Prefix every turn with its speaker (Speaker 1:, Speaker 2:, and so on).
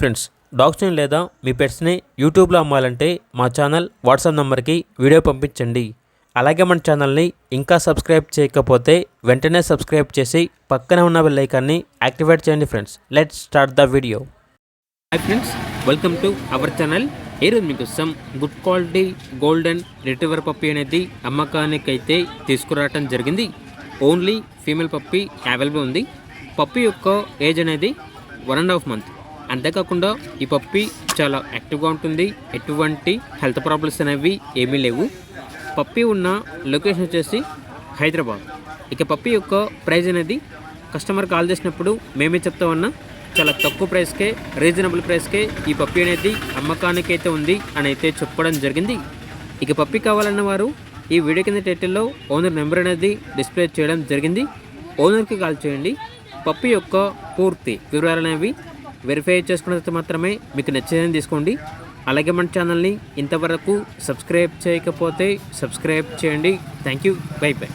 Speaker 1: Friends, డాగ్స్ని లేదా మీ పెట్స్ని యూట్యూబ్లో అమ్మాలంటే మా ఛానల్ వాట్సాప్ నెంబర్కి వీడియో పంపించండి. అలాగే మన ఛానల్ని ఇంకా సబ్స్క్రైబ్ చేయకపోతే వెంటనే సబ్స్క్రైబ్ చేసి పక్కనే ఉన్న బెల్ ఐకాన్ని యాక్టివేట్ చేయండి. Friends, let's start the video. Hi friends, welcome to our channel. ఈరోజు మీకోసం good quality golden retriever puppy అనేది అమ్మకానికైతే తీసుకురావటం జరిగింది. ఓన్లీ ఫీమేల్ పప్పీ అవైలబుల్ ఉంది. పప్పీ యొక్క ఏజ్ అనేది 1.5 month. అంతేకాకుండా ఈ పప్పీ చాలా యాక్టివ్గా ఉంటుంది. ఎటువంటి హెల్త్ ప్రాబ్లమ్స్ అనేవి ఏమీ లేవు. పప్పీ ఉన్న లొకేషన్ వచ్చేసి హైదరాబాద్. ఇక పప్పీ యొక్క ప్రైస్ అనేది కస్టమర్ కాల్ చేసినప్పుడు మేమే చెప్తామన్నా చాలా తక్కువ ప్రైస్కే, రీజనబుల్ ప్రైస్కే ఈ పప్పీ అనేది అమ్మకానికి అయితే ఉంది అని అయితే చెప్పడం జరిగింది. ఇక పప్పీ కావాలన్న వారు ఈ వీడియో కింద టైటిల్లో ఓనర్ నెంబర్ అనేది డిస్ప్లే చేయడం జరిగింది. ఓనర్కి కాల్ చేయండి. పప్పీ యొక్క పూర్తి వివరాలు అనేవి వెరిఫై చేసుకున్న తర్వాత మాత్రమే మీకు నచ్చేదని తీసుకోండి. అలాగే మన ఛానల్ని ఇంతవరకు సబ్స్క్రైబ్ చేయకపోతే సబ్స్క్రైబ్ చేయండి. Thank you. By by.